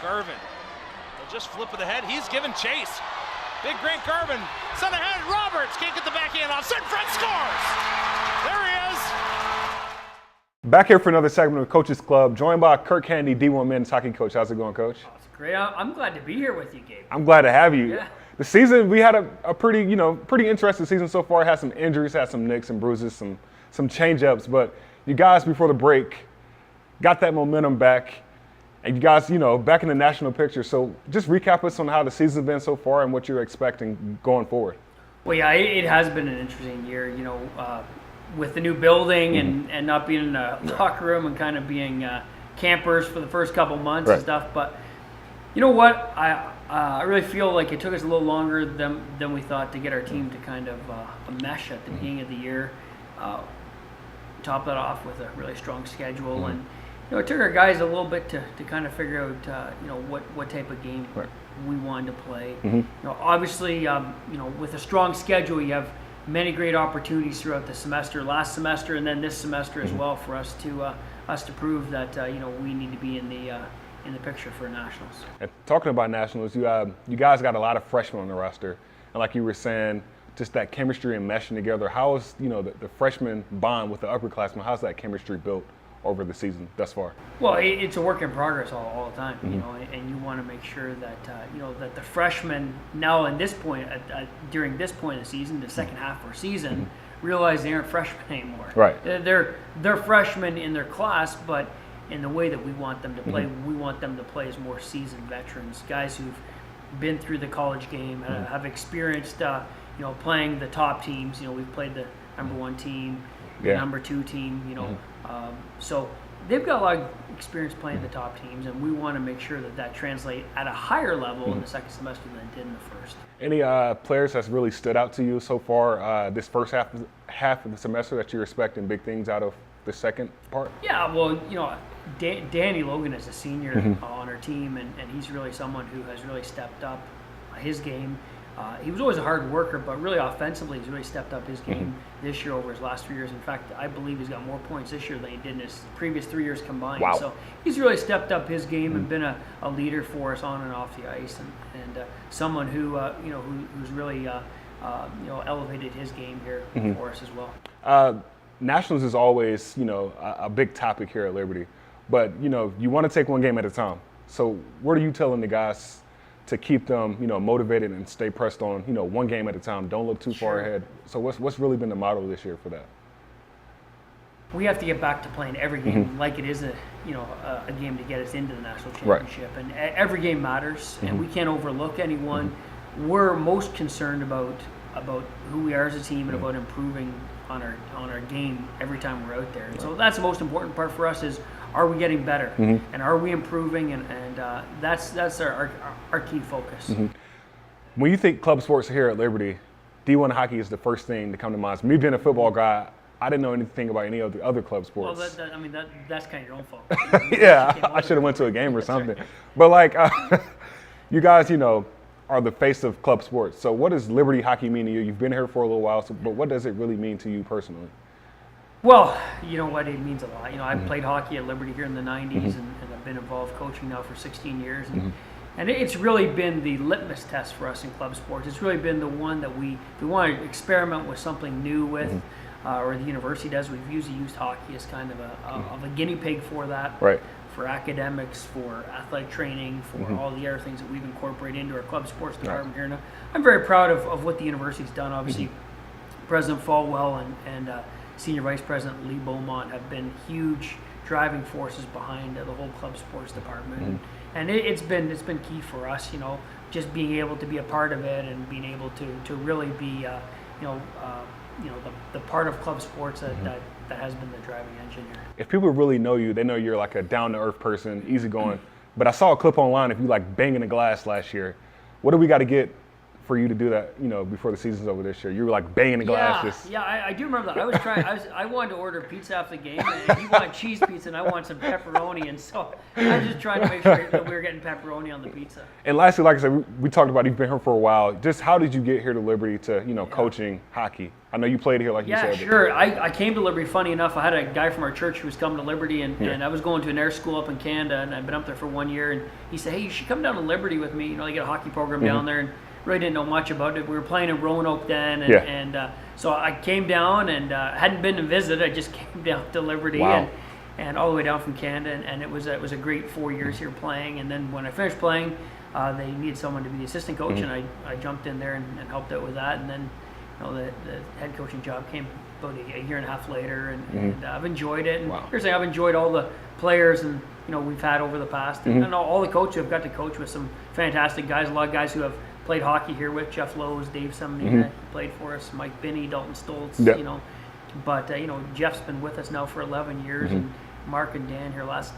Garvin. They'll just flip it ahead. He's given chase. Big Grant Garvin. Sent ahead. Roberts can't get the backhand off. St. Fred scores. There he is. Back here for another segment of Coaches Club, joined by Kirk Handy, D1 men's hockey coach. How's it going, Coach? Oh, it's great. I'm glad to be here with you, Gabe. I'm glad to have you. Yeah. The season, we had a pretty interesting season so far. Had some injuries, had some nicks and bruises, some change-ups, but you guys before the break got that momentum back, and you guys, back in the national picture. So just recap us on how the season's been so far and what you're expecting going forward. Well, yeah, it has been an interesting year, with the new building and not being in a locker room and kind of being campers for the first couple months and stuff. But you know what? I really feel like it took us a little longer than we thought to get our team to kind of mesh at the beginning of the year. Top that off with a really strong schedule, and it took our guys a little bit to kind of figure out what type of game we wanted to play. Obviously, with a strong schedule, you have many great opportunities throughout the semester, last semester, and then this semester as well, for us to prove that we need to be in the picture for nationals. And talking about nationals, you guys got a lot of freshmen on the roster, and like you were saying, just that chemistry and meshing together. How is the freshman bond with the upperclassmen? How's that chemistry built over the season thus far? Well, it's a work in progress all the time, and you want to make sure that that the freshmen now in this point during this point of the season, the second half of our season, realize they aren't freshmen anymore. Right. They're freshmen in their class, but in the way that we want them to play, we want them to play as more seasoned veterans, guys who've been through the college game, have experienced playing the top teams. We've played the number 1 team, the number 2 team. So they've got a lot of experience playing the top teams, and we want to make sure that translates at a higher level in the second semester than it did in the first. Any players that's really stood out to you so far this first half of the semester that you're expecting big things out of the second part? Yeah, well, Danny Logan is a senior on our team, and he's really someone who has really stepped up his game. He was always a hard worker, but really offensively, he's really stepped up his game this year over his last 3 years. In fact, I believe he's got more points this year than he did in his previous 3 years combined. Wow. So he's really stepped up his game and been a leader for us on and off the ice, and someone who who's really elevated his game here for us as well. Nationals is always a big topic here at Liberty, but you want to take one game at a time. So what are you telling the guys to keep them, motivated and stay pressed on, one game at a time? Don't look too far ahead. So what's really been the model this year for that? We have to get back to playing every game like it is a game to get us into the national championship, and every game matters, and we can't overlook anyone. We're most concerned about who we are as a team and about improving on our game every time we're out there. And so that's the most important part for us is, are we getting better and are we improving, and that's our key focus. When you think club sports here at Liberty, D1 hockey is the first thing to come to mind. Me being a football guy, I didn't know anything about any of the other club sports. Well, that's kind of your own fault. Yeah, I should have went to a game or something. But you guys, are the face of club sports. So what does Liberty hockey mean to you? You've been here for a little while, but what does it really mean to you personally? Well, you know what, it means a lot. I played hockey at Liberty here in the 90s, and I've been involved coaching now for 16 years. And it's really been the litmus test for us in club sports. It's really been the one that we want to experiment with something new with, or the university does. We've usually used hockey as kind of a guinea pig for that. Right. For academics, for athletic training, for all the other things that we've incorporated into our club sports department here. Now, I'm very proud of what the university's done. Obviously, President Falwell and Senior Vice President Lee Beaumont have been huge driving forces behind the whole club sports department, and it's been key for us. Just being able to be a part of it and being able to really be the part of club sports that has been the driving engine here. If people really know you, they know you're like a down-to-earth person, easygoing. But I saw a clip online of you like banging the glass last year. What do we got to get for you to do that, before the season's over this year? You were like banging the glass. I do remember that. I was trying. I wanted to order pizza after the game, and he wanted cheese pizza, and I wanted some pepperoni, and so I was just trying to make sure that we were getting pepperoni on the pizza. And lastly, like I said, we talked about you've been here for a while. Just how did you get here to Liberty to, coaching hockey? I know you played here, like you said. Yeah, sure. I came to Liberty. Funny enough, I had a guy from our church who was coming to Liberty, and I was going to an air school up in Canada, and I'd been up there for 1 year, and he said, hey, you should come down to Liberty with me. They get a hockey program down there, and really didn't know much about it. We were playing in Roanoke then, and so I came down and hadn't been to visit. I just came down to Liberty and all the way down from Canada, and it was a great 4 years here playing. And then when I finished playing, they needed someone to be the assistant coach, and I jumped in there and helped out with that. And then the head coaching job came about a year and a half later, and I've enjoyed it. And here's the thing, I've enjoyed all the players and we've had over the past, and all the coaches. I've got to coach with some fantastic guys, a lot of guys who have played hockey here with Jeff Lowe's, Dave Sumney played for us, Mike Binney, Dalton Stoltz, But Jeff's been with us now for 11 years, and Mark and Dan here last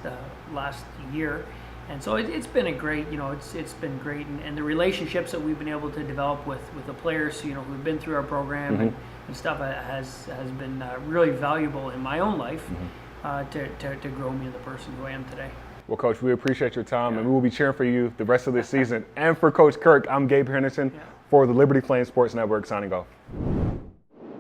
year, and so it's been a great, it's been great, and the relationships that we've been able to develop with the players, who've been through our program and stuff has been really valuable in my own life to grow me into the person who I am today. Well, Coach, we appreciate your time, and we will be cheering for you the rest of this season. And for Coach Kirk, I'm Gabe Henderson for the Liberty Flames Sports Network, signing off.